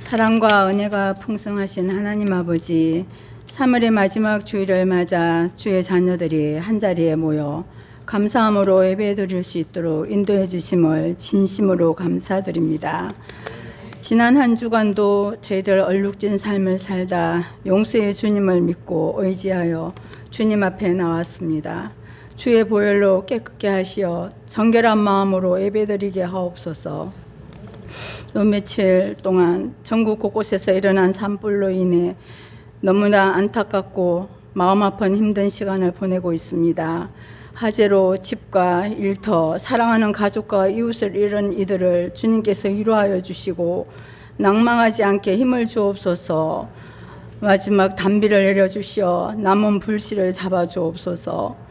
사랑과 은혜가 풍성하신 하나님 아버지, 3월의 마지막 주일을 맞아 주의 자녀들이 한자리에 모여 감사함으로 예배드릴 수 있도록 인도해 주심을 진심으로 감사드립니다. 지난 한 주간도 저희들 얼룩진 삶을 살다 용서의 주님을 믿고 의지하여 주님 앞에 나왔습니다. 주의 보혈로 깨끗게 하시어 정결한 마음으로 예배드리게 하옵소서. 요 며칠 동안 전국 곳곳에서 일어난 산불로 인해 너무나 안타깝고 마음 아픈 힘든 시간을 보내고 있습니다. 화재로 집과 일터, 사랑하는 가족과 이웃을 잃은 이들을 주님께서 위로하여 주시고 낭망하지 않게 힘을 주옵소서. 마지막 단비를 내려주시어 남은 불씨를 잡아주옵소서.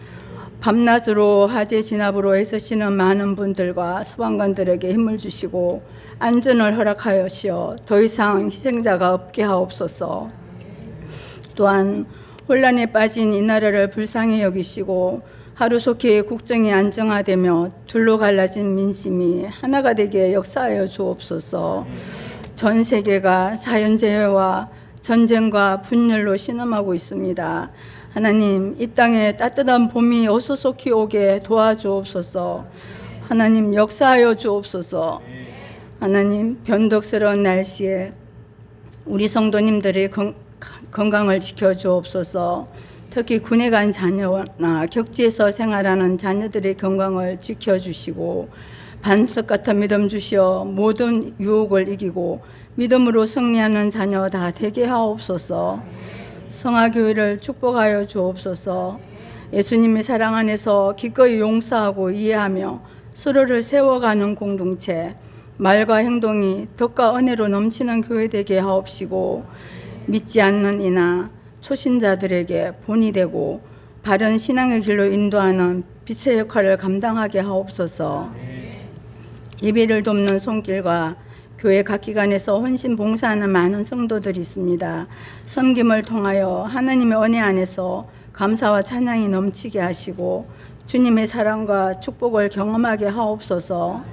밤낮으로 화재 진압으로 애쓰시는 많은 분들과 소방관들에게 힘을 주시고 안전을 허락하여시어 더 이상 희생자가 없게 하옵소서. 또한 혼란에 빠진 이 나라를 불쌍히 여기시고 하루속히 국정이 안정화되며 둘로 갈라진 민심이 하나가 되게 역사하여 주옵소서. 전 세계가 자연재해와 전쟁과 분열로 신음하고 있습니다. 하나님, 이 땅에 따뜻한 봄이 어수속히 오게 도와주옵소서. 하나님, 역사하여 주옵소서. 하나님, 변덕스러운 날씨에 우리 성도님들의 건강을 지켜주옵소서. 특히 군에 간 자녀나 격지에서 생활하는 자녀들의 건강을 지켜주시고 반석 같은 믿음 주시어 모든 유혹을 이기고 믿음으로 승리하는 자녀 다 되게 하옵소서. 성화교회를 축복하여 주옵소서. 예수님의 사랑 안에서 기꺼이 용서하고 이해하며 서로를 세워가는 공동체, 말과 행동이 덕과 은혜로 넘치는 교회 되게 하옵시고 믿지 않는 이나 초신자들에게 본이 되고 바른 신앙의 길로 인도하는 빛의 역할을 감당하게 하옵소서. 예배를 돕는 손길과 교회 각 기관에서 헌신 봉사하는 많은 성도들이 있습니다. 섬김을 통하여 하나님의 은혜 안에서 감사와 찬양이 넘치게 하시고 주님의 사랑과 축복을 경험하게 하옵소서.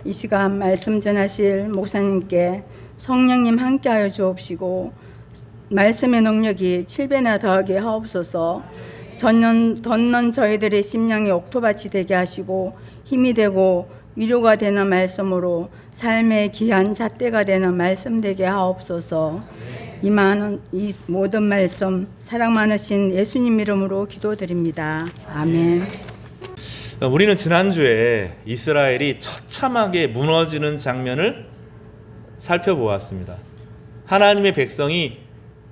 이 시간 말씀 전하실 목사님께 성령님 함께하여 주옵시고 말씀의 능력이 7배나 더하게 하옵소서. 덧는 저희들의 심령이 옥토밭이 되게 하시고 힘이 되고 위로가 되는 말씀으로 삶의 귀한 잣대가 되는 말씀 되게 하옵소서. 이 모든 말씀 사랑 많으신 예수님 이름으로 기도드립니다. 아멘. 우리는 지난주에 이스라엘이 처참하게 무너지는 장면을 살펴보았습니다. 하나님의 백성이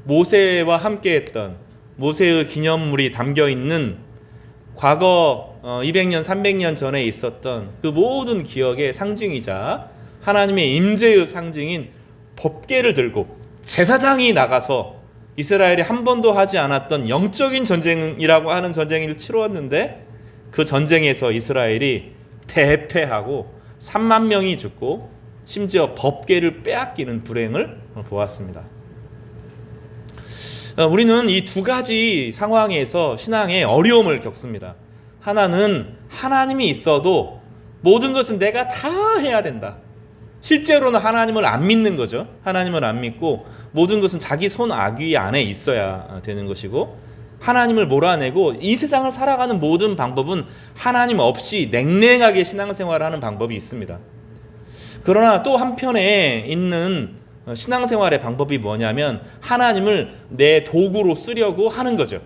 모세와 함께했던 모세의 기념물이 담겨있는 과거 200년, 300년 전에 있었던 그 모든 기억의 상징이자 하나님의 임재의 상징인 법궤를 들고 제사장이 나가서 이스라엘이 한 번도 하지 않았던 영적인 전쟁이라고 하는 전쟁을 치루었는데 그 전쟁에서 이스라엘이 대패하고 3만 명이 죽고 심지어 법궤를 빼앗기는 불행을 보았습니다. 우리는 이 두 가지 상황에서 신앙의 어려움을 겪습니다. 하나는 하나님이 있어도 모든 것은 내가 다 해야 된다. 실제로는 하나님을 안 믿는 거죠. 하나님을 안 믿고 모든 것은 자기 손 아귀 안에 있어야 되는 것이고, 하나님을 몰아내고 이 세상을 살아가는 모든 방법은 하나님 없이 냉랭하게 신앙생활하는 방법이 있습니다. 그러나 또 한편에 있는 신앙생활의 방법이 뭐냐면 하나님을 내 도구로 쓰려고 하는 거죠.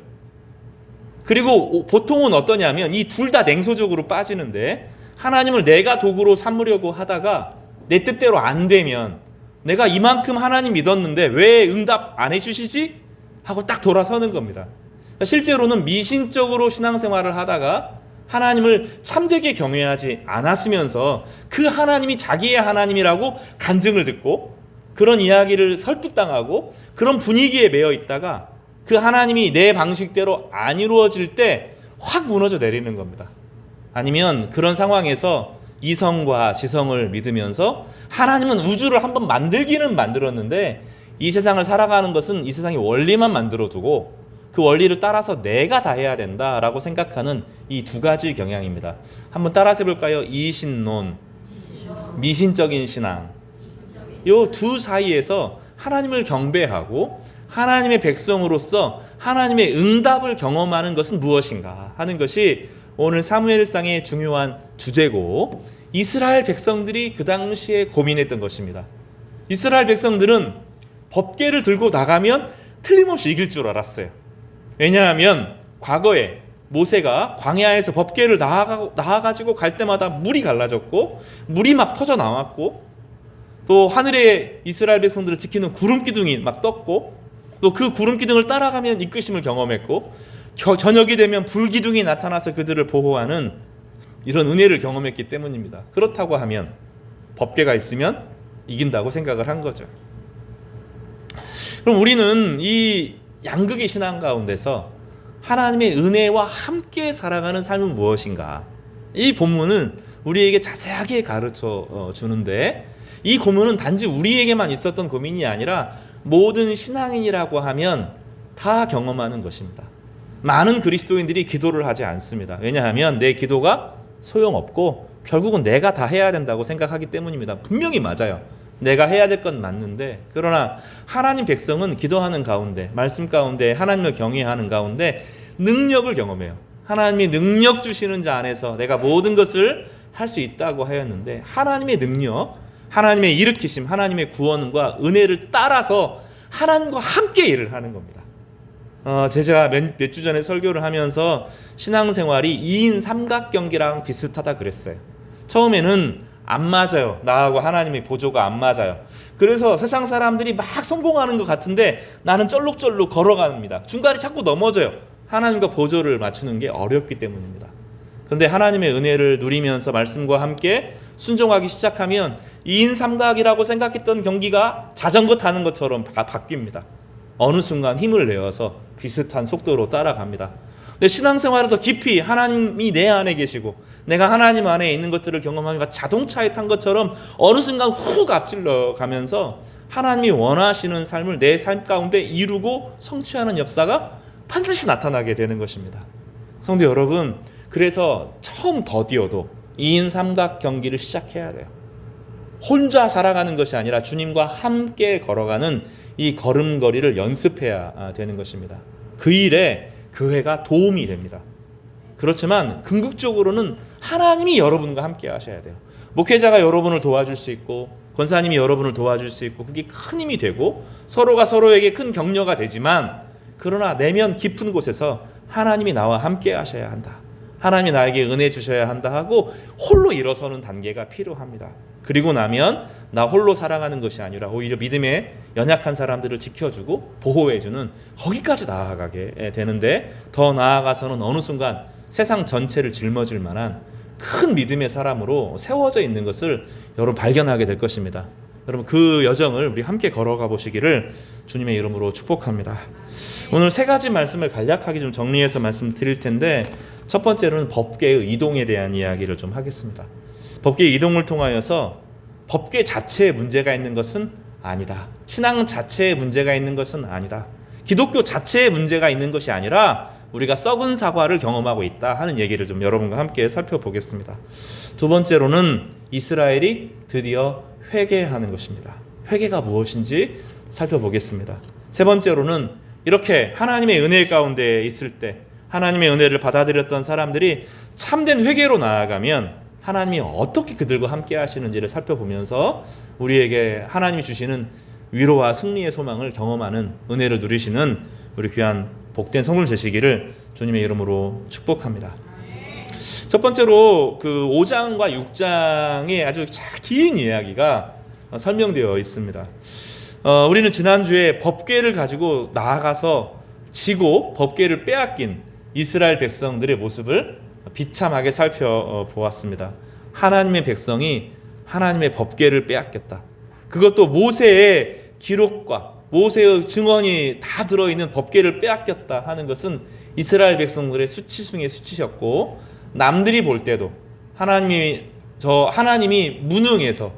그리고 보통은 어떠냐면 이 둘 다 냉소적으로 빠지는데, 하나님을 내가 도구로 삼으려고 하다가 내 뜻대로 안 되면 내가 이만큼 하나님 믿었는데 왜 응답 안 해주시지? 하고 딱 돌아서는 겁니다. 실제로는 미신적으로 신앙생활을 하다가 하나님을 참되게 경외하지 않았으면서 그 하나님이 자기의 하나님이라고 간증을 듣고 그런 이야기를 설득당하고 그런 분위기에 매여 있다가 그 하나님이 내 방식대로 안 이루어질 때 확 무너져 내리는 겁니다. 아니면 그런 상황에서 이성과 지성을 믿으면서 하나님은 우주를 한번 만들기는 만들었는데 이 세상을 살아가는 것은 이 세상의 원리만 만들어두고 그 원리를 따라서 내가 다 해야 된다라고 생각하는 이 두 가지 경향입니다. 한번 따라서 해볼까요? 이신론, 미신적인 신앙. 요 두 사이에서 하나님을 경배하고 하나님의 백성으로서 하나님의 응답을 경험하는 것은 무엇인가 하는 것이 오늘 사무엘상의 중요한 주제고, 이스라엘 백성들이 그 당시에 고민했던 것입니다. 이스라엘 백성들은 법궤를 들고 나가면 틀림없이 이길 줄 알았어요. 왜냐하면 과거에 모세가 광야에서 법궤를 나와가지고 갈 때마다 물이 갈라졌고 물이 막 터져 나왔고, 또 하늘에 이스라엘 백성들을 지키는 구름 기둥이 막 떴고, 또 그 구름 기둥을 따라가면 이끄심을 경험했고, 저녁이 되면 불 기둥이 나타나서 그들을 보호하는 이런 은혜를 경험했기 때문입니다. 그렇다고 하면 법궤가 있으면 이긴다고 생각을 한 거죠. 그럼 우리는 이 양극의 신앙 가운데서 하나님의 은혜와 함께 살아가는 삶은 무엇인가? 이 본문은 우리에게 자세하게 가르쳐 주는데, 이 고민은 단지 우리에게만 있었던 고민이 아니라 모든 신앙인이라고 하면 다 경험하는 것입니다. 많은 그리스도인들이 기도를 하지 않습니다. 왜냐하면 내 기도가 소용없고 결국은 내가 다 해야 된다고 생각하기 때문입니다. 분명히 맞아요. 내가 해야 될 건 맞는데, 그러나 하나님 백성은 기도하는 가운데, 말씀 가운데, 하나님을 경외하는 가운데 능력을 경험해요. 하나님이 능력 주시는 자 안에서 내가 모든 것을 할 수 있다고 하였는데, 하나님의 능력, 하나님의 일으키심, 하나님의 구원과 은혜를 따라서 하나님과 함께 일을 하는 겁니다. 제가 몇 주 전에 설교를 하면서 신앙생활이 2인 삼각경기랑 비슷하다 그랬어요. 처음에는 안 맞아요. 나하고 하나님의 보조가 안 맞아요. 그래서 세상 사람들이 막 성공하는 것 같은데 나는 쩔룩쩔룩 걸어갑니다. 중간에 자꾸 넘어져요. 하나님과 보조를 맞추는 게 어렵기 때문입니다. 그런데 하나님의 은혜를 누리면서 말씀과 함께 순종하기 시작하면 2인 삼각이라고 생각했던 경기가 자전거 타는 것처럼 바뀝니다. 어느 순간 힘을 내어서 비슷한 속도로 따라갑니다. 내 신앙생활을 더 깊이 하나님이 내 안에 계시고 내가 하나님 안에 있는 것들을 경험하며 자동차에 탄 것처럼 어느 순간 훅 앞질러 가면서 하나님이 원하시는 삶을 내 삶 가운데 이루고 성취하는 역사가 반드시 나타나게 되는 것입니다. 성도 여러분, 그래서 처음 더디어도 2인 삼각 경기를 시작해야 돼요. 혼자 살아가는 것이 아니라 주님과 함께 걸어가는 이 걸음걸이를 연습해야 되는 것입니다. 그 일에 교회가 도움이 됩니다. 그렇지만 궁극적으로는 하나님이 여러분과 함께 하셔야 돼요. 목회자가 여러분을 도와줄 수 있고 권사님이 여러분을 도와줄 수 있고 그게 큰 힘이 되고 서로가 서로에게 큰 격려가 되지만, 그러나 내면 깊은 곳에서 하나님이 나와 함께 하셔야 한다, 하나님이 나에게 은혜 주셔야 한다 하고 홀로 일어서는 단계가 필요합니다. 그리고 나면 나 홀로 살아가는 것이 아니라 오히려 믿음에 연약한 사람들을 지켜주고 보호해주는 거기까지 나아가게 되는데, 더 나아가서는 어느 순간 세상 전체를 짊어질 만한 큰 믿음의 사람으로 세워져 있는 것을 여러분 발견하게 될 것입니다. 여러분 그 여정을 우리 함께 걸어가 보시기를 주님의 이름으로 축복합니다. 오늘 세 가지 말씀을 간략하게 좀 정리해서 말씀드릴 텐데, 첫 번째로는 법궤의 이동에 대한 이야기를 좀 하겠습니다. 법궤의 이동을 통하여서 법궤 자체에 문제가 있는 것은 아니다, 신앙 자체에 문제가 있는 것은 아니다, 기독교 자체에 문제가 있는 것이 아니라 우리가 썩은 사과를 경험하고 있다 하는 얘기를 좀 여러분과 함께 살펴보겠습니다. 두 번째로는 이스라엘이 드디어 회개하는 것입니다. 회개가 무엇인지 살펴보겠습니다. 세 번째로는 이렇게 하나님의 은혜 가운데 있을 때 하나님의 은혜를 받아들였던 사람들이 참된 회개로 나아가면 하나님이 어떻게 그들과 함께 하시는지를 살펴보면서 우리에게 하나님이 주시는 위로와 승리의 소망을 경험하는 은혜를 누리시는 우리 귀한 복된 성물 되시기를 주님의 이름으로 축복합니다. 첫 번째로 그 5장과 6장의 아주 긴 이야기가 설명되어 있습니다. 우리는 지난주에 법궤를 가지고 나아가서 지고 법궤를 빼앗긴 이스라엘 백성들의 모습을 비참하게 살펴보았습니다. 하나님의 백성이 하나님의 법궤를 빼앗겼다. 그것도 모세의 기록과 모세의 증언이 다 들어있는 법궤를 빼앗겼다 하는 것은 이스라엘 백성들의 수치 중에 수치셨고, 남들이 볼 때도 하나님이 무능해서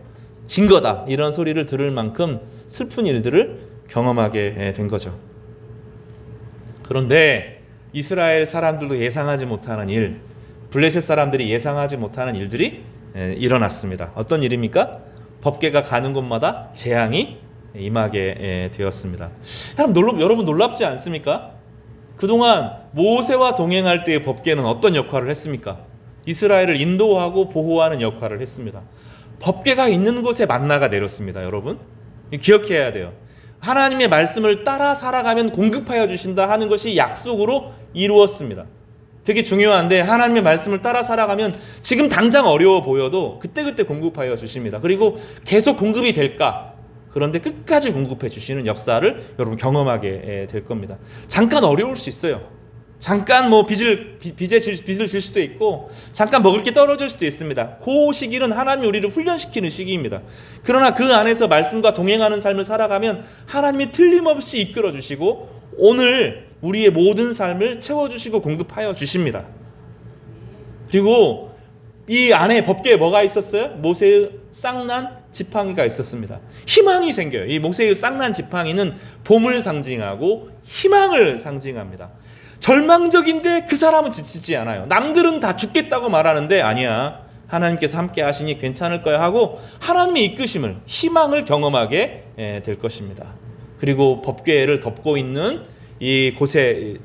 진 거다 이런 소리를 들을 만큼 슬픈 일들을 경험하게 된 거죠. 그런데 이스라엘 사람들도 예상하지 못하는 일, 블레셋 사람들이 예상하지 못하는 일들이 일어났습니다. 어떤 일입니까? 법궤가 가는 곳마다 재앙이 임하게 되었습니다. 여러분 놀랍지 않습니까? 그동안 모세와 동행할 때의 법궤는 어떤 역할을 했습니까? 이스라엘을 인도하고 보호하는 역할을 했습니다. 법궤가 있는 곳에 만나가 내렸습니다. 여러분 기억해야 돼요. 하나님의 말씀을 따라 살아가면 공급하여 주신다 하는 것이 약속으로 이루었습니다. 되게 중요한데 하나님의 말씀을 따라 살아가면 지금 당장 어려워 보여도 그때그때 공급하여 주십니다. 그리고 계속 공급이 될까? 그런데 끝까지 공급해 주시는 역사를 여러분 경험하게 될 겁니다. 잠깐 어려울 수 있어요. 잠깐 빚을 질 수도 있고 잠깐 먹을 게 떨어질 수도 있습니다. 그 시기는 하나님이 우리를 훈련시키는 시기입니다. 그러나 그 안에서 말씀과 동행하는 삶을 살아가면 하나님이 틀림없이 이끌어 주시고 오늘 우리의 모든 삶을 채워주시고 공급하여 주십니다. 그리고 이 안에 법궤에 뭐가 있었어요? 모세의 쌍난 지팡이가 있었습니다. 희망이 생겨요. 이 모세의 쌍난 지팡이는 봄을 상징하고 희망을 상징합니다. 절망적인데 그 사람은 지치지 않아요. 남들은 다 죽겠다고 말하는데 아니야. 하나님께서 함께 하시니 괜찮을 거야 하고 하나님의 이끄심을, 희망을 경험하게 될 것입니다. 그리고 법궤를 덮고 있는 이 곳에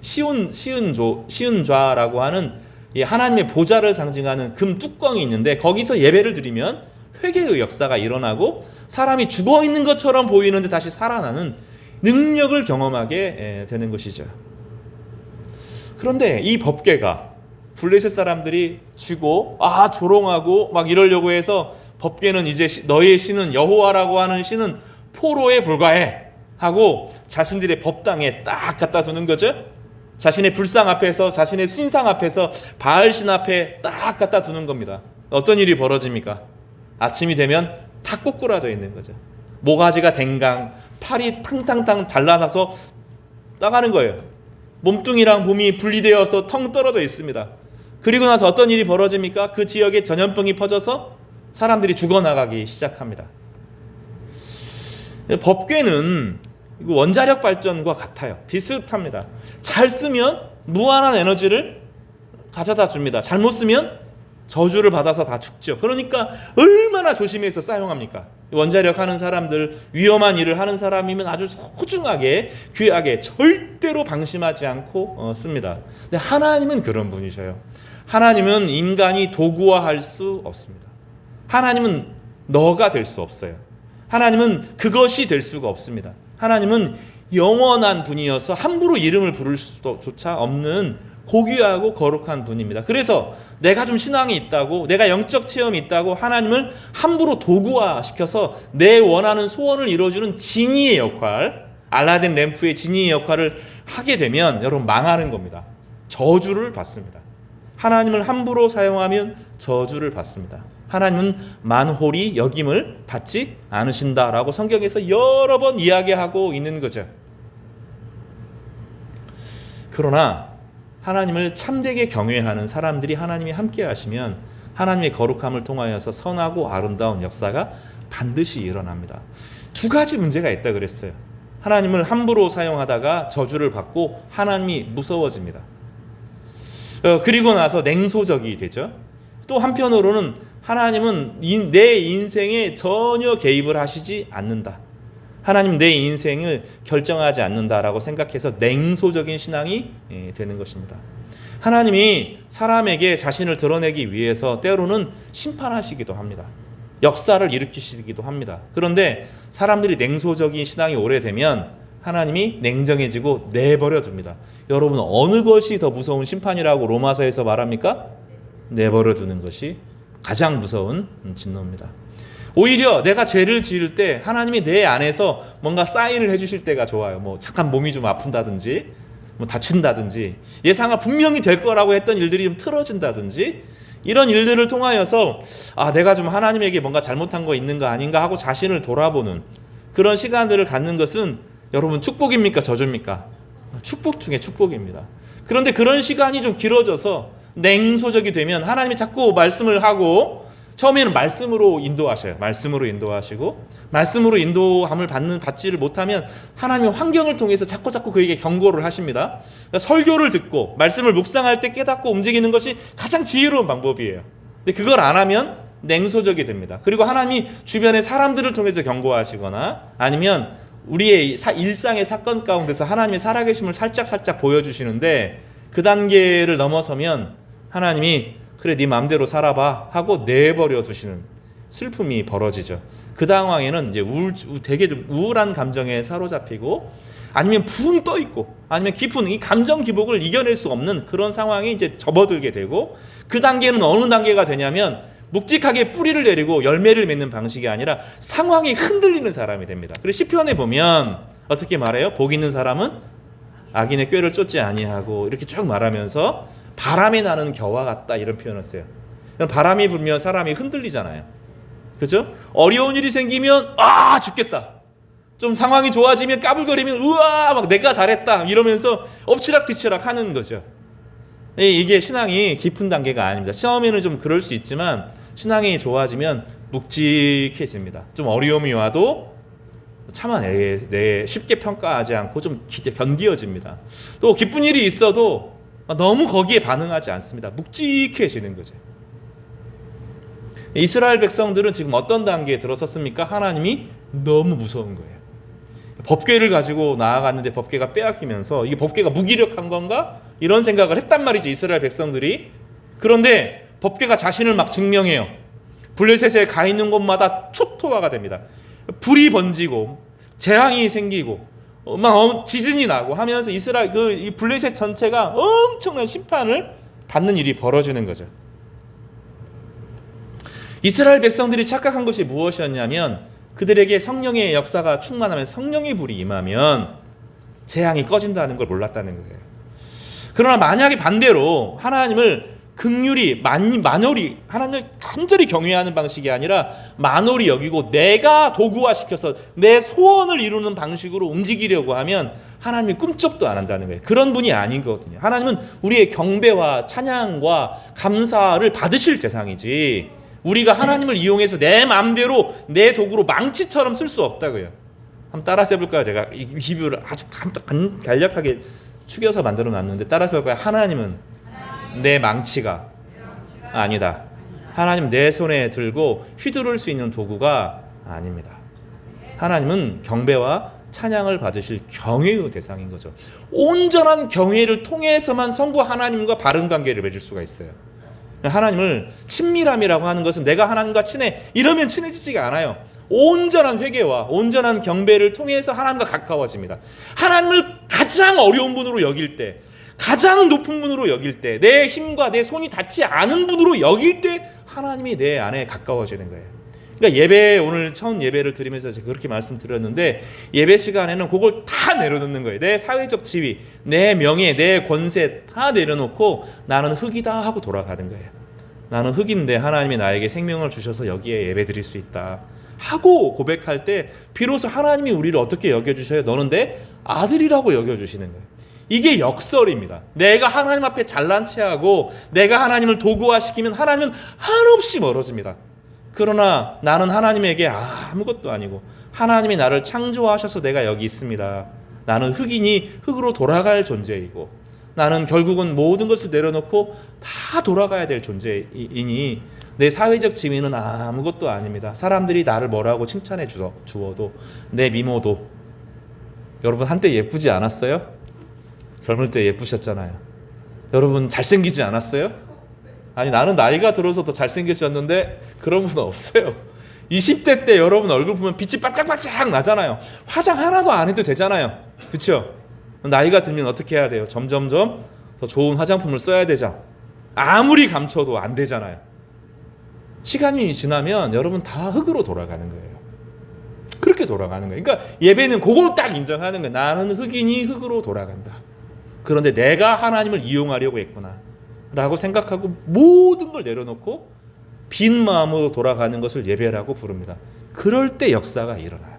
시은좌라고 하는 이 하나님의 보좌를 상징하는 금 뚜껑이 있는데 거기서 예배를 드리면 회개의 역사가 일어나고 사람이 죽어 있는 것처럼 보이는데 다시 살아나는 능력을 경험하게 되는 것이죠. 그런데 이 법궤가 블레셋 사람들이 쥐고 조롱하고 막 이러려고 해서 법궤는 이제 너의 신은 여호와라고 하는 신은 포로에 불과해 하고 자신들의 법당에 딱 갖다 두는 거죠. 자신의 불상 앞에서, 자신의 신상 앞에서, 바알신 앞에 딱 갖다 두는 겁니다. 어떤 일이 벌어집니까? 아침이 되면 다 꼬꾸라져 있는 거죠. 모가지가 댕강, 팔이 탕탕탕 잘라나서 나가는 거예요. 몸뚱이랑 몸이 분리되어서 텅 떨어져 있습니다. 그리고 나서 어떤 일이 벌어집니까? 그 지역에 전염병이 퍼져서 사람들이 죽어나가기 시작합니다. 법궤는 원자력 발전과 같아요. 비슷합니다. 잘 쓰면 무한한 에너지를 가져다 줍니다. 잘못 쓰면 저주를 받아서 다 죽죠. 그러니까 얼마나 조심해서 사용합니까? 원자력 하는 사람들, 위험한 일을 하는 사람이면 아주 소중하게, 귀하게, 절대로 방심하지 않고 씁니다. 근데 하나님은 그런 분이셔요. 하나님은 인간이 도구화할 수 없습니다. 하나님은 너가 될 수 없어요. 하나님은 그것이 될 수가 없습니다. 하나님은 영원한 분이어서 함부로 이름을 부를 수조차 없는 고귀하고 거룩한 분입니다. 그래서 내가 좀 신앙이 있다고, 내가 영적 체험이 있다고 하나님을 함부로 도구화시켜서 내 원하는 소원을 이루어주는 지니의 역할, 알라딘 램프의 지니의 역할을 하게 되면 여러분 망하는 겁니다. 저주를 받습니다. 하나님을 함부로 사용하면 저주를 받습니다. 하나님은 만홀히 여김을 받지 않으신다라고 성경에서 여러 번 이야기하고 있는 거죠. 그러나 하나님을 참되게 경외하는 사람들이 하나님이 함께 하시면 하나님의 거룩함을 통하여서 선하고 아름다운 역사가 반드시 일어납니다. 두 가지 문제가 있다 그랬어요. 하나님을 함부로 사용하다가 저주를 받고 하나님이 무서워집니다. 그리고 나서 냉소적이 되죠. 또 한편으로는 하나님은 내 인생에 전혀 개입을 하시지 않는다. 하나님 내 인생을 결정하지 않는다라고 생각해서 냉소적인 신앙이 되는 것입니다. 하나님이 사람에게 자신을 드러내기 위해서 때로는 심판하시기도 합니다. 역사를 일으키시기도 합니다. 그런데 사람들이 냉소적인 신앙이 오래되면 하나님이 냉정해지고 내버려 둡니다. 여러분 어느 것이 더 무서운 심판이라고 로마서에서 말합니까? 내버려 두는 것이 가장 무서운 진노입니다. 오히려 내가 죄를 지을 때 하나님이 내 안에서 뭔가 사인을 해주실 때가 좋아요. 잠깐 몸이 좀 아픈다든지 다친다든지 예상가 분명히 될 거라고 했던 일들이 좀 틀어진다든지 이런 일들을 통하여서 내가 좀 하나님에게 뭔가 잘못한 거 있는 거 아닌가 하고 자신을 돌아보는 그런 시간들을 갖는 것은 여러분 축복입니까? 저주입니까? 축복 중에 축복입니다. 그런데 그런 시간이 좀 길어져서 냉소적이 되면 하나님이 자꾸 말씀을 하고 처음에는 말씀으로 인도하셔요. 말씀으로 인도하시고 말씀으로 인도함을 받지를 못하면 하나님의 환경을 통해서 자꾸 그에게 경고를 하십니다. 그러니까 설교를 듣고 말씀을 묵상할 때 깨닫고 움직이는 것이 가장 지혜로운 방법이에요. 근데 그걸 안 하면 냉소적이 됩니다. 그리고 하나님이 주변의 사람들을 통해서 경고하시거나 아니면 우리의 일상의 사건 가운데서 하나님의 살아계심을 살짝 보여주시는데 그 단계를 넘어서면 하나님이 그래 네 마음대로 살아봐 하고 내버려 두시는 슬픔이 벌어지죠. 그 상황에는 이제 되게 좀 우울한 감정에 사로잡히고 아니면 붕 떠 있고 아니면 깊은 이 감정 기복을 이겨낼 수 없는 그런 상황에 이제 접어들게 되고 그 단계는 어느 단계가 되냐면 묵직하게 뿌리를 내리고 열매를 맺는 방식이 아니라 상황이 흔들리는 사람이 됩니다. 그래서 시편에 보면 어떻게 말해요? 복 있는 사람은 악인의 꾀를 쫓지 아니하고 이렇게 쭉 말하면서 바람에 나는 겨와 같다 이런 표현을 써요. 바람이 불면 사람이 흔들리잖아요. 그죠? 어려운 일이 생기면 죽겠다. 좀 상황이 좋아지면 까불거리면 우와 막 내가 잘했다 이러면서 엎치락뒤치락 하는 거죠. 이게 신앙이 깊은 단계가 아닙니다. 처음에는 좀 그럴 수 있지만 신앙이 좋아지면 묵직해집니다. 좀 어려움이 와도 참아내 쉽게 평가하지 않고 좀 견디어집니다. 또 기쁜 일이 있어도 너무 거기에 반응하지 않습니다. 묵직해지는 거죠. 이스라엘 백성들은 지금 어떤 단계에 들어섰습니까? 하나님이 너무 무서운 거예요. 법궤를 가지고 나아갔는데 법궤가 빼앗기면서 이게 법궤가 무기력한 건가? 이런 생각을 했단 말이죠. 이스라엘 백성들이. 그런데 법궤가 자신을 막 증명해요. 블레셋에 가 있는 곳마다 초토화가 됩니다. 불이 번지고 재앙이 생기고 막 지진이 나고 하면서 이스라엘 이 블레셋 전체가 엄청난 심판을 받는 일이 벌어지는 거죠. 이스라엘 백성들이 착각한 것이 무엇이었냐면 그들에게 성령의 역사가 충만하면 성령의 불이 임하면 재앙이 꺼진다는 걸 몰랐다는 거예요. 그러나 만약에 반대로 하나님을 긍휼히 만홀히 하나님을 간절히 경외하는 방식이 아니라 만홀히 여기고 내가 도구화시켜서 내 소원을 이루는 방식으로 움직이려고 하면 하나님이 꿈쩍도 안 한다는 거예요. 그런 분이 아닌 거거든요. 하나님은 우리의 경배와 찬양과 감사를 받으실 대상이지 우리가 하나님을 이용해서 내 마음대로 내 도구로 망치처럼 쓸 수 없다고요. 한번 따라서 해볼까요? 제가 이 비유를 아주 간략하게 축여서 만들어 놨는데 따라서 해볼까요? 하나님은 내 망치가 아니다. 하나님 내 손에 들고 휘두를 수 있는 도구가 아닙니다. 하나님은 경배와 찬양을 받으실 경외의 대상인 거죠. 온전한 경외를 통해서만 성부 하나님과 바른 관계를 맺을 수가 있어요. 하나님을 친밀함이라고 하는 것은 내가 하나님과 친해 이러면 친해지지가 않아요. 온전한 회개와 온전한 경배를 통해서 하나님과 가까워집니다. 하나님을 가장 어려운 분으로 여길 때, 가장 높은 분으로 여길 때, 내 힘과 내 손이 닿지 않은 분으로 여길 때 하나님이 내 안에 가까워지는 거예요. 그러니까 오늘 처음 예배를 드리면서 제가 그렇게 말씀드렸는데 예배 시간에는 그걸 다 내려놓는 거예요. 내 사회적 지위, 내 명예, 내 권세 다 내려놓고 나는 흙이다 하고 돌아가는 거예요. 나는 흙인데 하나님이 나에게 생명을 주셔서 여기에 예배 드릴 수 있다 하고 고백할 때 비로소 하나님이 우리를 어떻게 여겨주셔요? 너는 내 아들이라고 여겨주시는 거예요. 이게 역설입니다. 내가 하나님 앞에 잘난 체하고 내가 하나님을 도구화시키면 하나님은 한없이 멀어집니다. 그러나 나는 하나님에게 아무것도 아니고 하나님이 나를 창조하셔서 내가 여기 있습니다. 나는 흙이니 흙으로 돌아갈 존재이고 나는 결국은 모든 것을 내려놓고 다 돌아가야 될 존재이니 내 사회적 지위는 아무것도 아닙니다. 사람들이 나를 뭐라고 칭찬해 주어도 내 미모도 여러분 한때 예쁘지 않았어요? 젊을 때 예쁘셨잖아요. 여러분 잘생기지 않았어요? 아니 나는 나이가 들어서 더 잘생겨졌는데 그런 분은 없어요. 20대 때 여러분 얼굴 보면 빛이 반짝반짝 나잖아요. 화장 하나도 안 해도 되잖아요. 그렇죠? 나이가 들면 어떻게 해야 돼요? 점점점 더 좋은 화장품을 써야 되죠. 아무리 감춰도 안 되잖아요. 시간이 지나면 여러분 다 흙으로 돌아가는 거예요. 그렇게 돌아가는 거예요. 그러니까 예배는 그걸 딱 인정하는 거예요. 나는 흙이니 흙으로 돌아간다. 그런데 내가 하나님을 이용하려고 했구나 라고 생각하고 모든 걸 내려놓고 빈 마음으로 돌아가는 것을 예배라고 부릅니다. 그럴 때 역사가 일어나요.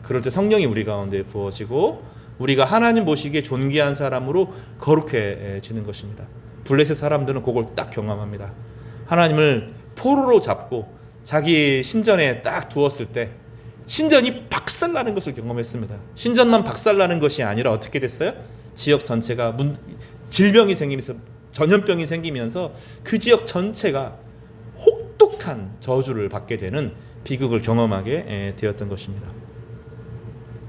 그럴 때 성령이 우리 가운데 부어지고 우리가 하나님 보시기에 존귀한 사람으로 거룩해지는 것입니다. 블레셋 사람들은 그걸 딱 경험합니다. 하나님을 포로로 잡고 자기 신전에 딱 두었을 때 신전이 박살나는 것을 경험했습니다. 신전만 박살나는 것이 아니라 어떻게 됐어요? 지역 전체가 질병이 생기면서 전염병이 생기면서 그 지역 전체가 심각한 저주를 받게 되는 비극을 경험하게 되었던 것입니다.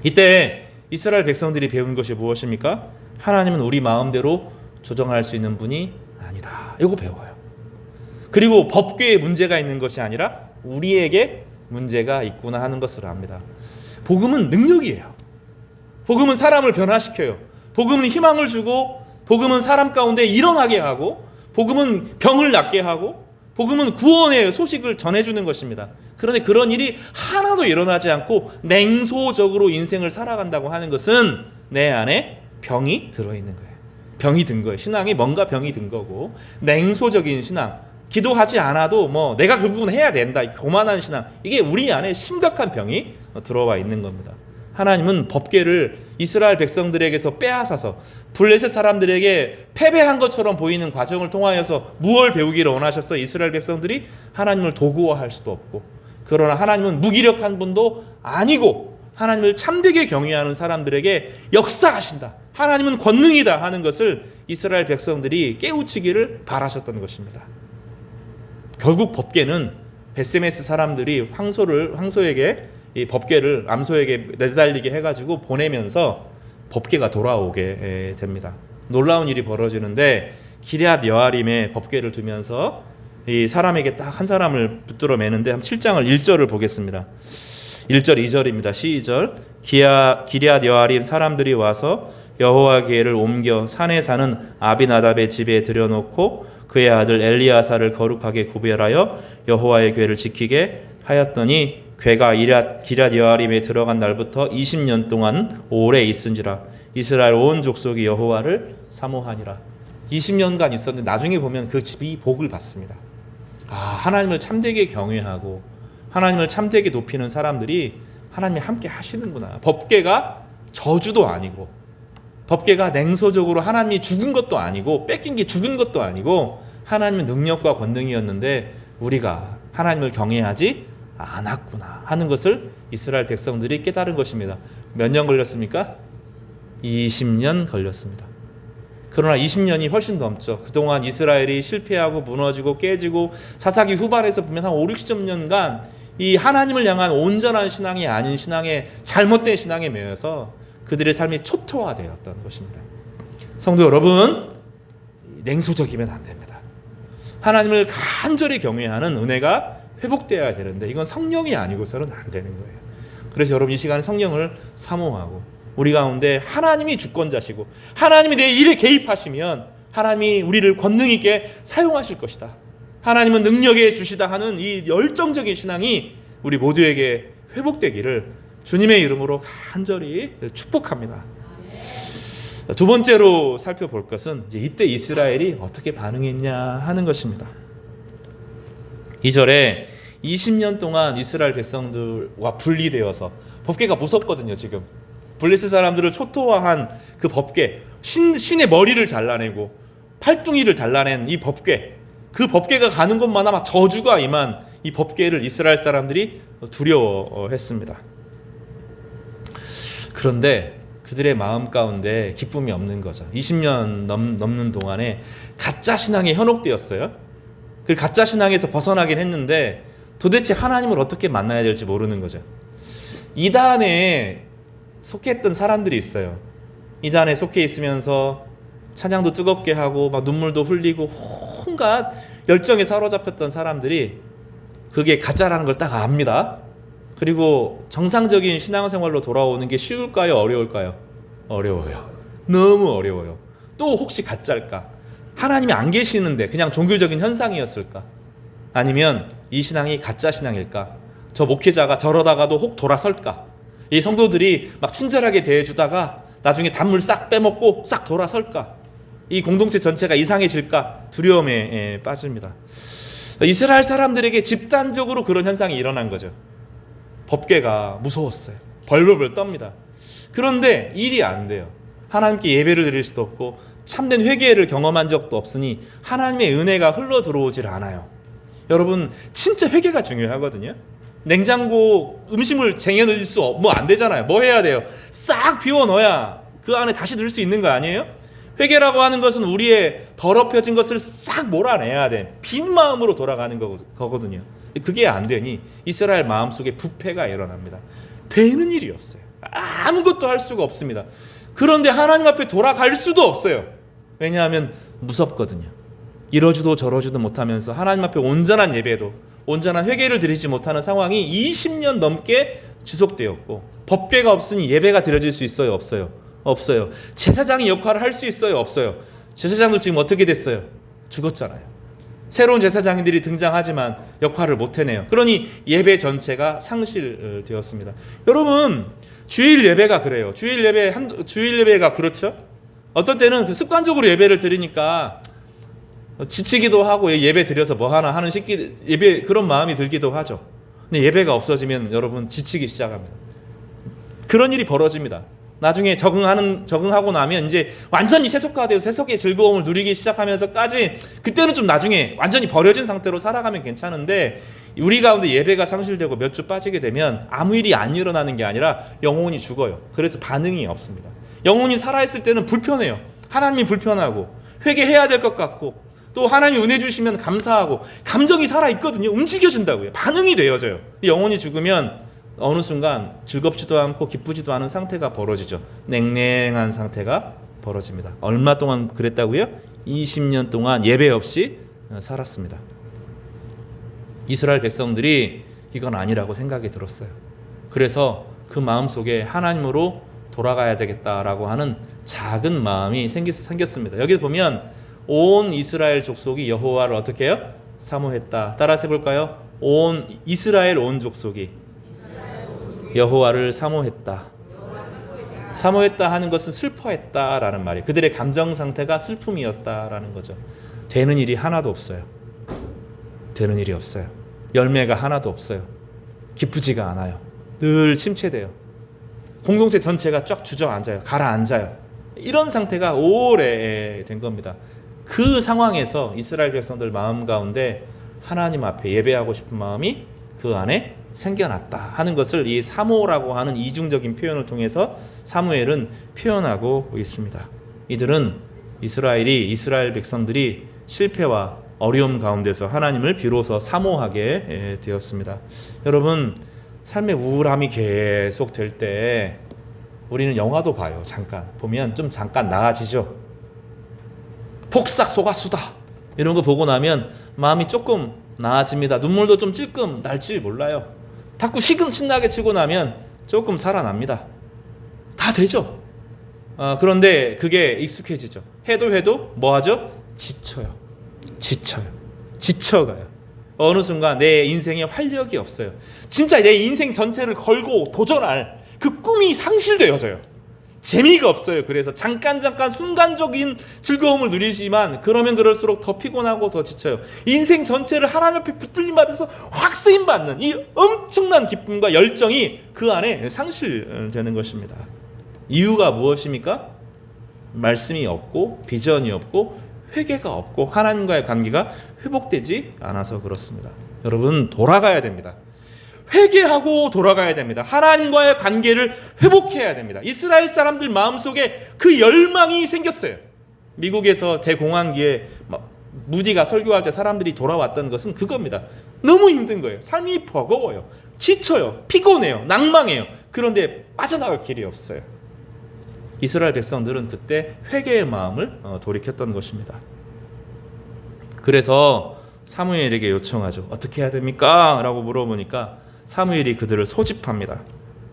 이때 이스라엘 백성들이 배운 것이 무엇입니까? 하나님은 우리 마음대로 조정할 수 있는 분이 아니다. 이거 배워요. 그리고 법궤에 문제가 있는 것이 아니라 우리에게 문제가 있구나 하는 것을 압니다. 복음은 능력이에요. 복음은 사람을 변화시켜요. 복음은 희망을 주고, 복음은 사람 가운데 일어나게 하고, 복음은 병을 낫게 하고, 복음은 구원의 소식을 전해주는 것입니다. 그런데 그런 일이 하나도 일어나지 않고 냉소적으로 인생을 살아간다고 하는 것은 내 안에 병이 들어있는 거예요. 병이 든 거예요. 신앙이 뭔가 병이 든 거고, 냉소적인 신앙, 기도하지 않아도 뭐 내가 결국은 해야 된다, 교만한 신앙, 이게 우리 안에 심각한 병이 들어와 있는 겁니다. 하나님은 법궤를 이스라엘 백성들에게서 빼앗아서 블레셋 사람들에게 패배한 것처럼 보이는 과정을 통하여서 무엇을 배우기를 원하셨어요? 이스라엘 백성들이 하나님을 도구화할 수도 없고, 그러나 하나님은 무기력한 분도 아니고 하나님을 참되게 경외하는 사람들에게 역사하신다, 하나님은 권능이다 하는 것을 이스라엘 백성들이 깨우치기를 바라셨던 것입니다. 결국 법궤는 베세메스 사람들이 황소에게 이 법궤를 암소에게 내달리게 해가지고 보내면서 법궤가 돌아오게 됩니다. 놀라운 일이 벌어지는데, 기럇 여아림에 법궤를 두면서 이 사람에게 딱 한 사람을 붙들어 매는데, 한 7장을 1절을 보겠습니다. 1절 2절입니다. 시절. 기럇 여아림 사람들이 와서 여호와 궤를 옮겨 산에 사는 아비나답의 집에 들여놓고 그의 아들 엘리야사를 거룩하게 구별하여 여호와의 궤를 지키게 하였더니, 궤가 기럇 여아림에 들어간 날부터 20년 동안 오래 있은지라. 이스라엘 온 족속이 여호와를 사모하니라. 20년간 있었는데 나중에 보면 그 집이 복을 받습니다. 하나님을 참되게 경외하고 하나님을 참되게 높이는 사람들이 하나님이 함께 하시는구나. 법궤가 저주도 아니고, 법궤가 냉소적으로 하나님이 죽은 것도 아니고, 뺏긴 게 죽은 것도 아니고, 하나님의 능력과 권능이었는데 우리가 하나님을 경외하지 않았구나 하는 것을 이스라엘 백성들이 깨달은 것입니다. 몇 년 걸렸습니까? 20년 걸렸습니다. 그러나 20년이 훨씬 넘죠. 그동안 이스라엘이 실패하고 무너지고 깨지고, 사사기 후반에서 보면 한 5, 60년간 이 하나님을 향한 온전한 신앙이 아닌 신앙에, 잘못된 신앙에 매여서 그들의 삶이 초토화되었던 것입니다. 성도 여러분, 냉소적이면 안 됩니다. 하나님을 간절히 경외하는 은혜가 회복되어야 되는데, 이건 성령이 아니고서는 안 되는 거예요. 그래서 여러분, 이 시간에 성령을 사모하고, 우리 가운데 하나님이 주권자시고 하나님이 내 일에 개입하시면 하나님이 우리를 권능 있게 사용하실 것이다, 하나님은 능력에 주시다 하는 이 열정적인 신앙이 우리 모두에게 회복되기를 주님의 이름으로 간절히 축복합니다. 두 번째로 살펴볼 것은 이때 이스라엘이 어떻게 반응했냐 하는 것입니다. 2절에 20년 동안 이스라엘 백성들과 분리되어서, 법궤가 무섭거든요. 지금 블레셋 사람들을 초토화한 그 법궤, 신의 머리를 잘라내고 팔뚱이를 잘라낸 이 법궤, 그 법궤가 가는 곳마다 막 저주가 임한 이 법궤를 이스라엘 사람들이 두려워했습니다. 그런데 그들의 마음 가운데 기쁨이 없는 거죠. 20년 넘는 동안에 가짜 신앙에 현혹되었어요. 그 가짜 신앙에서 벗어나긴 했는데 도대체 하나님을 어떻게 만나야 될지 모르는 거죠. 이단에 속했던 사람들이 있어요. 이단에 속해 있으면서 찬양도 뜨겁게 하고 막 눈물도 흘리고 온갖 열정에 사로잡혔던 사람들이 그게 가짜라는 걸 딱 압니다. 그리고 정상적인 신앙생활로 돌아오는 게 쉬울까요? 어려울까요? 어려워요. 너무 어려워요. 또 혹시 가짜일까? 하나님이 안 계시는데 그냥 종교적인 현상이었을까? 아니면 이 신앙이 가짜 신앙일까? 저 목회자가 저러다가도 혹 돌아설까? 이 성도들이 막 친절하게 대해주다가 나중에 단물 싹 빼먹고 싹 돌아설까? 이 공동체 전체가 이상해질까? 두려움에 빠집니다. 이스라엘 사람들에게 집단적으로 그런 현상이 일어난 거죠. 법궤가 무서웠어요. 벌벌벌 떱니다. 그런데 일이 안 돼요. 하나님께 예배를 드릴 수도 없고 참된 회개를 경험한 적도 없으니 하나님의 은혜가 흘러 들어오질 않아요. 여러분, 진짜 회개가 중요하거든요. 냉장고 음식물 쟁여놓을 수 안 되잖아요. 뭐 해야 돼요? 싹 비워 넣어야 그 안에 다시 넣을 수 있는 거 아니에요? 회개라고 하는 것은 우리의 더럽혀진 것을 싹 몰아내야 돼. 빈 마음으로 돌아가는 거거든요. 그게 안 되니 이스라엘 마음속에 부패가 일어납니다. 되는 일이 없어요. 아무것도 할 수가 없습니다. 그런데 하나님 앞에 돌아갈 수도 없어요. 왜냐하면 무섭거든요. 이러지도 저러지도 못하면서 하나님 앞에 온전한 예배도, 온전한 회개를 드리지 못하는 상황이 20년 넘게 지속되었고, 법궤가 없으니 예배가 드려질 수 있어요? 없어요? 없어요. 제사장이 역할을 할 수 있어요? 없어요? 제사장도 지금 어떻게 됐어요? 죽었잖아요. 새로운 제사장들이 등장하지만 역할을 못 해내요. 그러니 예배 전체가 상실되었습니다. 여러분, 주일 예배가 그래요. 주일 예배가 그렇죠? 어떤 때는 그 습관적으로 예배를 드리니까 지치기도 하고 예배 드려서 뭐 하나 하는 예배 그런 마음이 들기도 하죠. 근데 예배가 없어지면 여러분 지치기 시작합니다. 그런 일이 벌어집니다. 나중에 적응하고 나면 이제 완전히 세속화되어 세속의 즐거움을 누리기 시작하면서까지, 그때는 좀 나중에 완전히 버려진 상태로 살아가면 괜찮은데, 우리 가운데 예배가 상실되고 몇 주 빠지게 되면 아무 일이 안 일어나는 게 아니라 영혼이 죽어요. 그래서 반응이 없습니다. 영혼이 살아있을 때는 불편해요. 하나님이 불편하고 회개해야 될 것 같고, 또 하나님이 은혜 주시면 감사하고, 감정이 살아있거든요. 움직여진다고요. 반응이 되어져요. 영혼이 죽으면 어느 순간 즐겁지도 않고 기쁘지도 않은 상태가 벌어지죠. 냉랭한 상태가 벌어집니다. 얼마 동안 그랬다고요? 20년 동안 예배 없이 살았습니다. 이스라엘 백성들이 이건 아니라고 생각이 들었어요. 그래서 그 마음속에 하나님으로 돌아가야 되겠다라고 하는 작은 마음이 생겼습니다. 여기 보면 온 이스라엘 족속이 여호와를 어떻게 해요? 사모했다. 따라서 해볼까요? 이스라엘 온 족속이 여호와를 사모했다. 사모했다 하는 것은 슬퍼했다라는 말이에요. 그들의 감정 상태가 슬픔이었다라는 거죠. 되는 일이 하나도 없어요. 되는 일이 없어요. 열매가 하나도 없어요. 기쁘지가 않아요. 늘 침체돼요. 공동체 전체가 쫙 주저앉아요. 가라앉아요. 이런 상태가 오래된 겁니다. 그 상황에서 이스라엘 백성들 마음 가운데 하나님 앞에 예배하고 싶은 마음이 그 안에 생겨났다 하는 것을 이 사모라고 하는 이중적인 표현을 통해서 사무엘은 표현하고 있습니다. 이스라엘 백성들이 실패와 어려움 가운데서 하나님을 비로소 사모하게 되었습니다. 여러분, 삶의 우울함이 계속 될 때 우리는 영화도 봐요. 보면 좀 잠깐 나아지죠. 폭삭 속았수다 이런 거 보고 나면 마음이 조금 나아집니다. 눈물도 좀 찔끔 날지 몰라요. 자꾸 신나게 치고 나면 조금 살아납니다. 다 되죠. 그런데 그게 익숙해지죠. 해도 뭐 하죠? 지쳐가요. 어느 순간 내 인생에 활력이 없어요. 진짜 내 인생 전체를 걸고 도전할 그 꿈이 상실되어져요. 재미가 없어요. 그래서 잠깐 순간적인 즐거움을 누리지만 그러면 그럴수록 더 피곤하고 더 지쳐요. 인생 전체를 하나님 앞에 붙들림 받아서 확 쓰임 받는 이 엄청난 기쁨과 열정이 그 안에 상실되는 것입니다. 이유가 무엇입니까? 말씀이 없고 비전이 없고 회개가 없고 하나님과의 관계가 회복되지 않아서 그렇습니다. 여러분, 돌아가야 됩니다. 회개하고 돌아가야 됩니다. 하나님과의 관계를 회복해야 됩니다. 이스라엘 사람들 마음속에 그 열망이 생겼어요. 미국에서 대공황기에 무디가 설교할 때 사람들이 돌아왔던 것은 그겁니다. 너무 힘든 거예요. 삶이 버거워요. 지쳐요. 피곤해요. 낭망해요. 그런데 빠져나갈 길이 없어요. 이스라엘 백성들은 그때 회개의 마음을 돌이켰던 것입니다. 그래서 사무엘에게 요청하죠. 어떻게 해야 됩니까? 라고 물어보니까 사무엘이 그들을 소집합니다.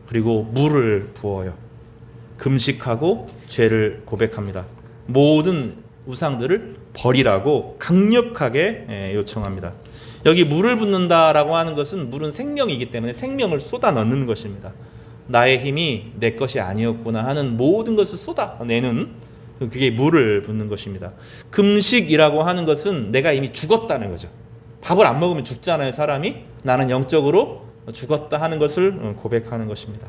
그리고 물을 부어요. 금식하고 죄를 고백합니다. 모든 우상들을 버리라고 강력하게 요청합니다. 여기 물을 붓는다라고 하는 것은 물은 생명이기 때문에 생명을 쏟아 넣는 것입니다. 나의 힘이 내 것이 아니었구나 하는 모든 것을 쏟아내는, 그게 물을 붓는 것입니다. 금식이라고 하는 것은 내가 이미 죽었다는 거죠. 밥을 안 먹으면 죽잖아요, 사람이. 나는 영적으로 죽었다 하는 것을 고백하는 것입니다.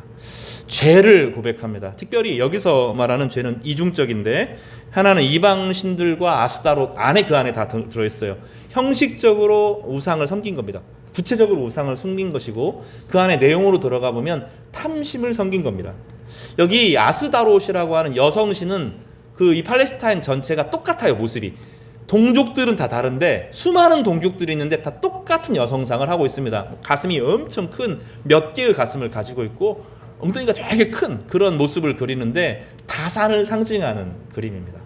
죄를 고백합니다. 특별히 여기서 말하는 죄는 이중적인데, 하나는 이방신들과 아스타롯 그 안에 다 들어있어요. 형식적으로 우상을 섬긴 겁니다. 구체적으로 우상을 숨긴 것이고, 그 안에 내용으로 들어가 보면 탐심을 섬긴 겁니다. 여기 아스다롯이라고 하는 여성신은 이 팔레스타인 전체가 똑같아요. 모습이 동족들은 다 다른데 수많은 동족들이 있는데 다 똑같은 여성상을 하고 있습니다. 가슴이 엄청 큰 몇 개의 가슴을 가지고 있고 엉덩이가 되게 큰 그런 모습을 그리는데 다산을 상징하는 그림입니다.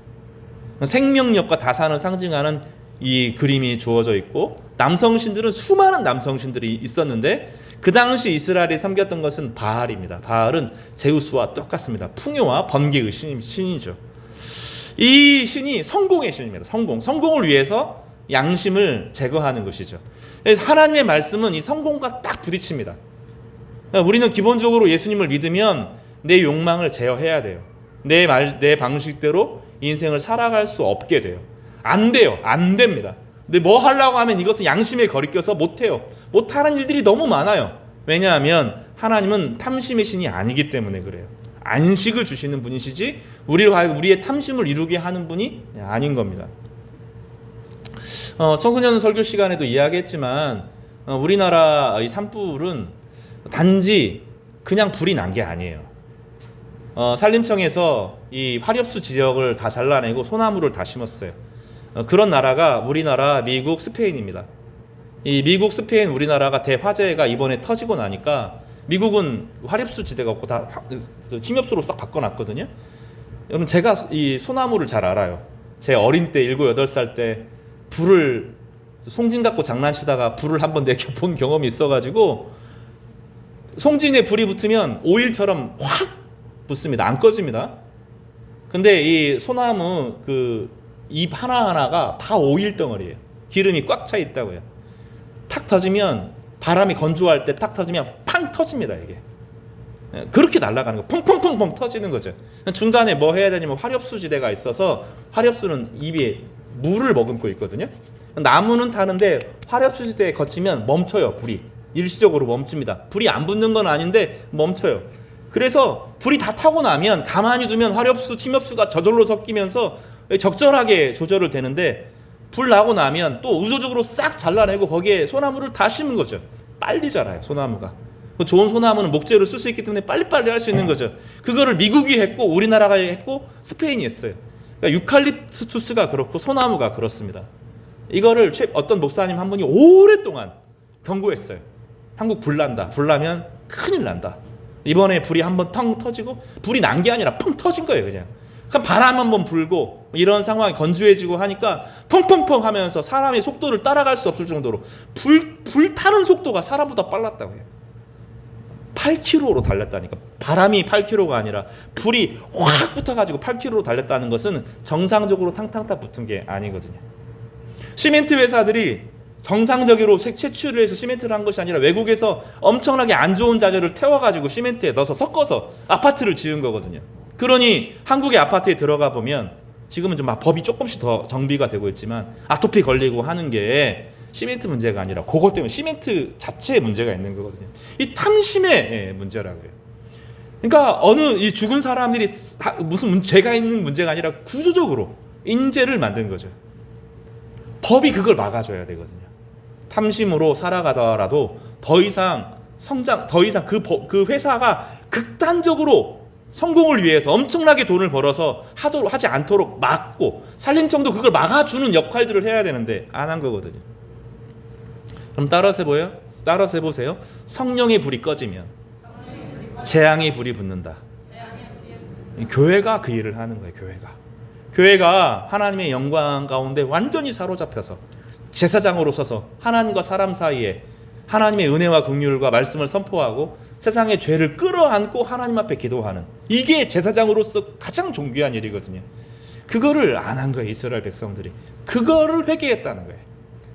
생명력과 다산을 상징하는 이 그림이 주어져 있고 남성신들은 수많은 남성신들이 있었는데 그 당시 이스라엘이 섬겼던 것은 바알입니다. 바알은 제우스와 똑같습니다. 풍요와 번개의 신이죠. 이 신이 성공의 신입니다. 성공을 위해서 양심을 제거하는 것이죠. 하나님의 말씀은 이 성공과 딱 부딪힙니다. 우리는 기본적으로 예수님을 믿으면 내 욕망을 제어해야 돼요. 내 방식대로 인생을 살아갈 수 없게 돼요. 안 돼요. 안 됩니다. 근데 뭐 하려고 하면 이것은 양심에 거리껴서 못해요. 못하는 일들이 너무 많아요. 왜냐하면 하나님은 탐심의 신이 아니기 때문에 그래요. 안식을 주시는 분이시지 우리의 탐심을 이루게 하는 분이 아닌 겁니다. 청소년 설교 시간에도 이야기했지만 우리나라 이 산불은 단지 그냥 불이 난 게 아니에요. 산림청에서 이 화력수 지역을 다 잘라내고 소나무를 다 심었어요. 그런 나라가 우리나라, 미국, 스페인입니다. 이 미국, 스페인, 우리나라가 대화재가 이번에 터지고 나니까 미국은 화력수 지대가 없고 다 침엽수로 싹 바꿔놨거든요. 여러분 제가 이 소나무를 잘 알아요. 제 어린 때 7, 8살 때 불을 송진 갖고 장난치다가 불을 한번 내켜본 경험이 있어가지고 송진에 불이 붙으면 오일처럼 확 붙습니다. 안 꺼집니다. 근데 이 소나무 그 잎 하나하나가 다 오일 덩어리예요. 기름이 꽉 차 있다고요. 탁 터지면 바람이 건조할 때 탁 터지면 팡 터집니다. 이게 그렇게 날아가는 거 펑펑펑펑 터지는 거죠. 중간에 뭐 해야 되냐면 화력수 지대가 있어서 화력수는 입에 물을 머금고 있거든요. 나무는 타는데 화력수 지대에 거치면 멈춰요. 불이 일시적으로 멈춥니다. 불이 안 붙는 건 아닌데 멈춰요. 그래서 불이 다 타고 나면 가만히 두면 화력수, 침엽수가 저절로 섞이면서 적절하게 조절을 되는데 불 나고 나면 또 의도적으로 싹 잘라내고 거기에 소나무를 다 심은 거죠. 빨리 자라요. 소나무가. 좋은 소나무는 목재로 쓸 수 있기 때문에 빨리빨리 할 수 있는 거죠. 그거를 미국이 했고 우리나라가 했고 스페인이 했어요. 그러니까 유칼립투스가 그렇고 소나무가 그렇습니다. 이거를 어떤 목사님 한 분이 오랫동안 경고했어요. 한국 불 난다. 불 나면 큰일 난다. 이번에 불이 한번 텅 터지고 불이 난 게 아니라 펑 터진 거예요. 그냥 바람 한번 불고 이런 상황이 건조해지고 하니까 펑펑펑 하면서 사람의 속도를 따라갈 수 없을 정도로 불 타는 속도가 사람보다 빨랐다고 해요. 8km로 달렸다니까. 바람이 8km가 아니라 불이 확 붙어가지고 8km로 달렸다는 것은 정상적으로 탕탕탕 붙은 게 아니거든요. 시멘트 회사들이 정상적으로 채취를 해서 시멘트를 한 것이 아니라 외국에서 엄청나게 안 좋은 자재를 태워가지고 시멘트에 넣어서 섞어서 아파트를 지은 거거든요. 그러니 한국의 아파트에 들어가 보면 지금은 좀 법이 조금씩 더 정비가 되고 있지만 아토피 걸리고 하는 게 시멘트 문제가 아니라 그것 때문에 시멘트 자체에 문제가 있는 거거든요. 이 탐심의 문제라고요. 그러니까 어느 이 죽은 사람들이 무슨 죄가 있는 문제가 아니라 구조적으로 인재를 만든 거죠. 법이 그걸 막아줘야 되거든요. 탐심으로 살아가더라도 더 이상 그 회사가 극단적으로 성공을 위해서 엄청나게 돈을 벌어서 하지 않도록 막고 산림청도 그걸 막아주는 역할들을 해야 되는데 안 한 거거든요. 그럼 따라서 해보세요. 성령의 불이 꺼지면 재앙의 불이 붙는다. 교회가 그 일을 하는 거예요. 교회가 하나님의 영광 가운데 완전히 사로잡혀서 제사장으로 서서 하나님과 사람 사이에 하나님의 은혜와 긍휼과 말씀을 선포하고 세상의 죄를 끌어안고 하나님 앞에 기도하는, 이게 제사장으로서 가장 존귀한 일이거든요. 그거를 안 한 거예요. 이스라엘 백성들이. 그거를 회개했다는 거예요.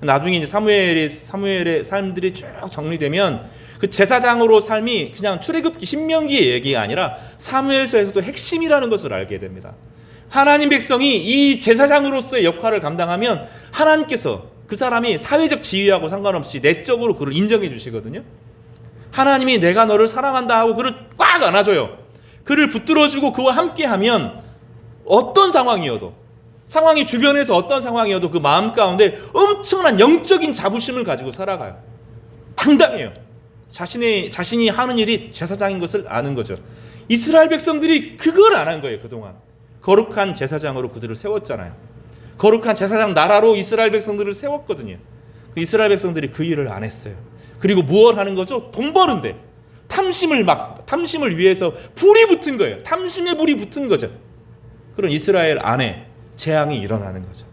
나중에 이제 사무엘의 삶들이 쭉 정리되면 그 제사장으로 삶이 그냥 출애굽기 신명기의 얘기가 아니라 사무엘서에서도 핵심이라는 것을 알게 됩니다. 하나님 백성이 이 제사장으로서의 역할을 감당하면 하나님께서 그 사람이 사회적 지위하고 상관없이 내적으로 그를 인정해 주시거든요. 하나님이 내가 너를 사랑한다 하고 그를 꽉 안아줘요. 그를 붙들어주고 그와 함께하면 어떤 상황이 주변에서 어떤 상황이어도 그 마음 가운데 엄청난 영적인 자부심을 가지고 살아가요. 당당해요. 자신이 하는 일이 제사장인 것을 아는 거죠. 이스라엘 백성들이 그걸 안 한 거예요. 그동안 거룩한 제사장으로 그들을 세웠잖아요. 거룩한 제사장 나라로 이스라엘 백성들을 세웠거든요. 이스라엘 백성들이 그 일을 안 했어요. 그리고 무엇 하는 거죠? 돈 버는데 탐심을 위해서 불이 붙은 거예요. 탐심의 불이 붙은 거죠. 그런 이스라엘 안에 재앙이 일어나는 거죠.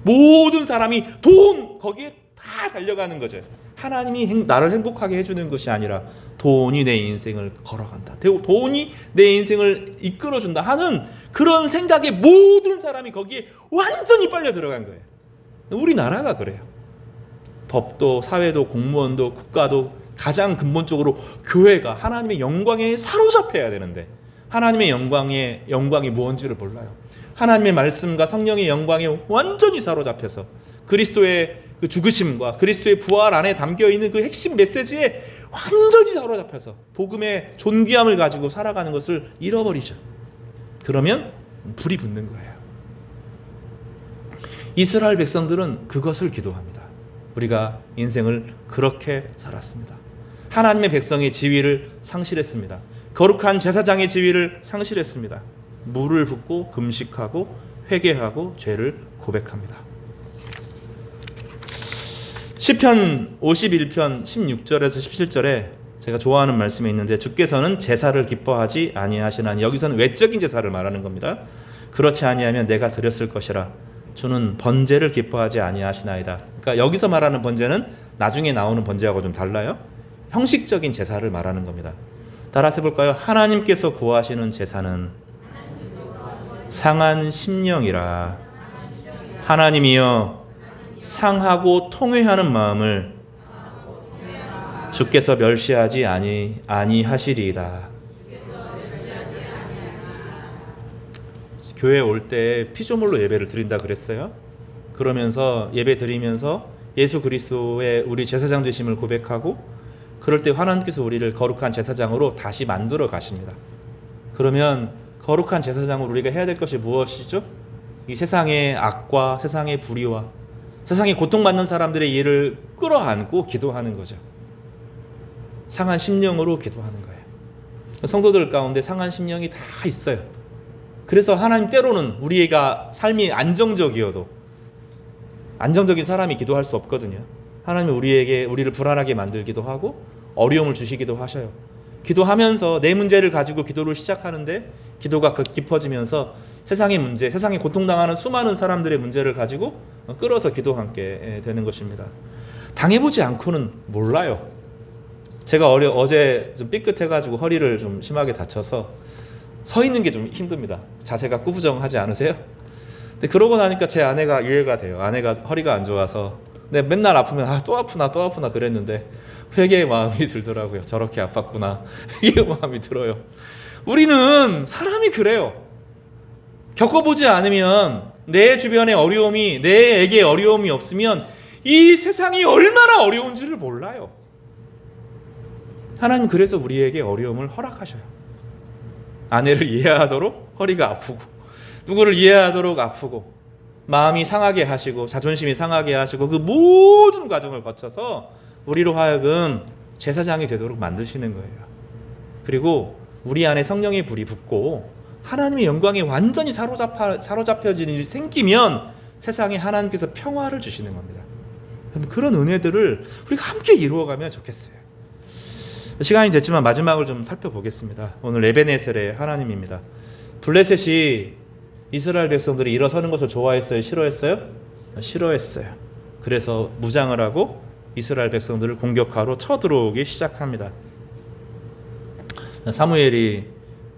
모든 사람이 돈 거기에 다 달려가는 거죠. 하나님이 나를 행복하게 해주는 것이 아니라 돈이 내 인생을 걸어간다, 돈이 내 인생을 이끌어준다 하는 그런 생각에 모든 사람이 거기에 완전히 빨려 들어간 거예요. 우리나라가 그래요. 법도 사회도 공무원도 국가도 가장 근본적으로 교회가 하나님의 영광에 사로잡혀야 되는데 하나님의 영광이 뭔지를 몰라요. 하나님의 말씀과 성령의 영광에 완전히 사로잡혀서 그리스도의 그 죽으심과 그리스도의 부활 안에 담겨있는 그 핵심 메시지에 완전히 사로잡혀서 복음의 존귀함을 가지고 살아가는 것을 잃어버리죠. 그러면 불이 붙는 거예요. 이스라엘 백성들은 그것을 기도합니다. 우리가 인생을 그렇게 살았습니다. 하나님의 백성의 지위를 상실했습니다. 거룩한 제사장의 지위를 상실했습니다. 물을 붓고 금식하고 회개하고 죄를 고백합니다. 시편 51편 16절에서 17절에 제가 좋아하는 말씀이 있는데 주께서는 제사를 기뻐하지 아니하시나니, 여기서는 외적인 제사를 말하는 겁니다. 그렇지 아니하면 내가 드렸을 것이라. 주는 번제를 기뻐하지 아니하시나이다. 그러니까 여기서 말하는 번제는 나중에 나오는 번제하고 좀 달라요. 형식적인 제사를 말하는 겁니다. 따라서 해볼까요? 하나님께서 구하시는 제사는 상한 심령이라. 하나님이여 상하고 통회하는 마음을 주께서 멸시하지 아니하시리이다. 교회 올 때 피조물로 예배를 드린다 그랬어요. 그러면서 예배 드리면서 예수 그리스도의 우리 제사장 되심을 고백하고, 그럴 때 하나님께서 우리를 거룩한 제사장으로 다시 만들어 가십니다. 그러면 거룩한 제사장으로 우리가 해야 될 것이 무엇이죠? 이 세상의 악과 세상의 불의와 세상에 고통받는 사람들의 일을 끌어안고 기도하는 거죠. 상한 심령으로 기도하는 거예요. 성도들 가운데 상한 심령이 다 있어요. 그래서 하나님 때로는 우리가 삶이 안정적이어도 안정적인 사람이 기도할 수 없거든요. 하나님은 우리를 불안하게 만들기도 하고 어려움을 주시기도 하셔요. 기도하면서 내 문제를 가지고 기도를 시작하는데 기도가 깊어지면서 세상의 문제, 세상에 고통당하는 수많은 사람들의 문제를 가지고 끌어서 기도하게 되는 것입니다. 당해보지 않고는 몰라요. 제가 어제 좀 삐끗해가지고 허리를 좀 심하게 다쳐서 서 있는 게 좀 힘듭니다. 자세가 꾸부정하지 않으세요? 근데 그러고 나니까 제 아내가 이해가 돼요. 아내가 허리가 안 좋아서 근데 맨날 아프면 또 아프나 그랬는데 회개의 마음이 들더라고요. 저렇게 아팠구나. 이게 마음이 들어요. 우리는 사람이 그래요. 겪어보지 않으면, 내 주변에 어려움이, 내에게 어려움이 없으면 이 세상이 얼마나 어려운지를 몰라요. 하나님 그래서 우리에게 어려움을 허락하셔요. 아내를 이해하도록 허리가 아프고, 누구를 이해하도록 아프고, 마음이 상하게 하시고 자존심이 상하게 하시고, 그 모든 과정을 거쳐서 우리로 하여금 제사장이 되도록 만드시는 거예요. 그리고 우리 안에 성령의 불이 붙고 하나님의 영광에 완전히 사로잡혀진 일이 생기면 세상에 하나님께서 평화를 주시는 겁니다. 그런 은혜들을 우리가 함께 이루어가면 좋겠어요. 시간이 됐지만 마지막을 좀 살펴보겠습니다. 오늘 에베네셀의 하나님입니다. 블레셋이 이스라엘 백성들이 일어서는 것을 좋아했어요? 싫어했어요? 싫어했어요. 그래서 무장을 하고 이스라엘 백성들을 공격하러 쳐들어오기 시작합니다. 사무엘이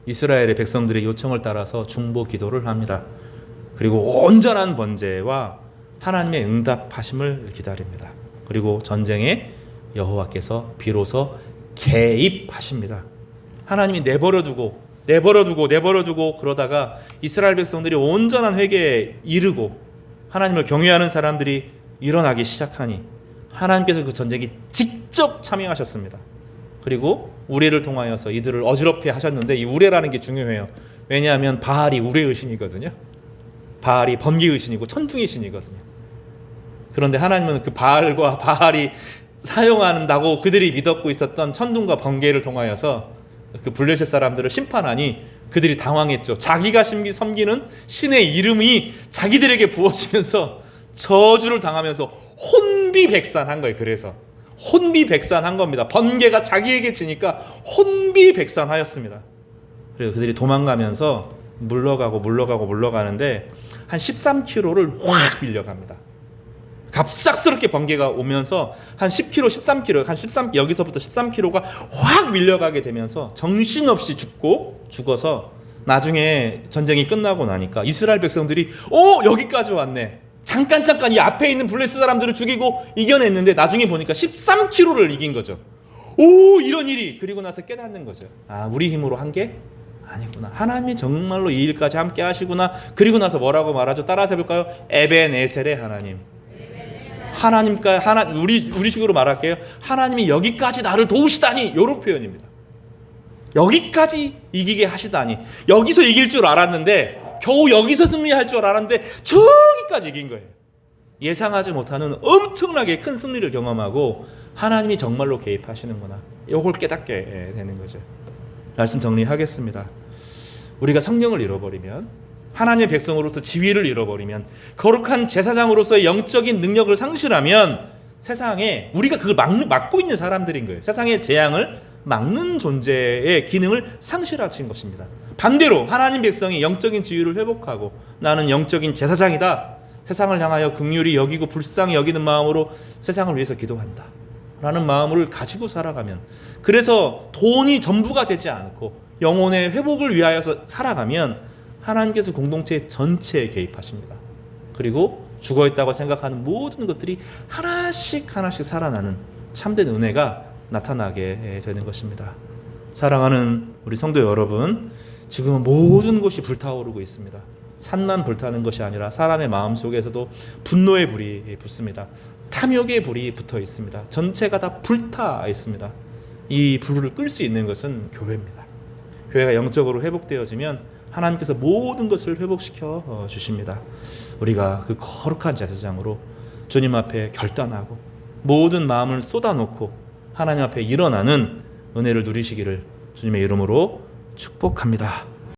이스라엘의 백성들의 요청을 따라서 중보 기도를 합니다. 그리고 온전한 번제와 하나님의 응답하심을 기다립니다. 그리고 전쟁에 여호와께서 비로소 개입하십니다. 하나님이 내버려두고 그러다가 이스라엘 백성들이 온전한 회개에 이르고 하나님을 경외하는 사람들이 일어나기 시작하니 하나님께서 그 전쟁에 직접 참여하셨습니다. 그리고 우레를 통하여서 이들을 어지럽게 하셨는데, 이 우레라는 게 중요해요. 왜냐하면 바알이 우레의 신이거든요. 바알이 번개의 신이고 천둥의 신이거든요. 그런데 하나님은 그 바알이 사용한다고 그들이 믿었고 있었던 천둥과 번개를 통하여서 그 블레셋 사람들을 심판하니 그들이 당황했죠. 자기가 섬기는 신의 이름이 자기들에게 부어지면서 저주를 당하면서 혼비백산한 거예요. 그래서 혼비백산한 겁니다. 번개가 자기에게 지니까 혼비백산하였습니다. 그래서 그들이 도망가면서 물러가는데 한 13km를 확 밀려갑니다. 갑작스럽게 번개가 오면서 한 10km, 13km, 여기서부터 13km가 확 밀려가게 되면서 정신없이 죽어서 나중에 전쟁이 끝나고 나니까 이스라엘 백성들이 여기까지 왔네. 잠깐 이 앞에 있는 블레셋 사람들을 죽이고 이겨냈는데 나중에 보니까 13km를 이긴 거죠. 이런 일이. 그리고 나서 깨닫는 거죠. 우리 힘으로 한 게 아니구나. 하나님이 정말로 이 일까지 함께 하시구나. 그리고 나서 뭐라고 말하죠? 따라서 해볼까요? 에베네셀의 하나님. 우리 식으로 말할게요. 하나님이 여기까지 나를 도우시다니, 이런 표현입니다. 여기까지 이기게 하시다니. 여기서 이길 줄 알았는데, 겨우 여기서 승리할 줄 알았는데 저기까지 이긴 거예요. 예상하지 못하는 엄청나게 큰 승리를 경험하고 하나님이 정말로 개입하시는구나. 이걸 깨닫게 되는 거죠. 말씀 정리하겠습니다. 우리가 성령을 잃어버리면, 하나님의 백성으로서 지위를 잃어버리면, 거룩한 제사장으로서의 영적인 능력을 상실하면 세상에 우리가 그걸 막고 있는 사람들인 거예요. 세상의 재앙을 막는 존재의 기능을 상실하신 것입니다. 반대로 하나님 백성이 영적인 지위를 회복하고 나는 영적인 제사장이다. 세상을 향하여 긍휼히 여기고 불쌍히 여기는 마음으로 세상을 위해서 기도한다. 라는 마음을 가지고 살아가면, 그래서 돈이 전부가 되지 않고 영혼의 회복을 위하여서 살아가면 하나님께서 공동체 전체에 개입하십니다. 그리고 죽어있다고 생각하는 모든 것들이 하나씩 살아나는 참된 은혜가 나타나게 되는 것입니다. 사랑하는 우리 성도 여러분, 지금은 모든 것이 불타오르고 있습니다. 산만 불타는 것이 아니라 사람의 마음 속에서도 분노의 불이 붙습니다. 탐욕의 불이 붙어 있습니다. 전체가 다 불타 있습니다. 이 불을 끌 수 있는 것은 교회입니다. 교회가 영적으로 회복되어지면 하나님께서 모든 것을 회복시켜 주십니다. 우리가 그 거룩한 제사장으로 주님 앞에 결단하고 모든 마음을 쏟아놓고 하나님 앞에 일어나는 은혜를 누리시기를 주님의 이름으로 축복합니다.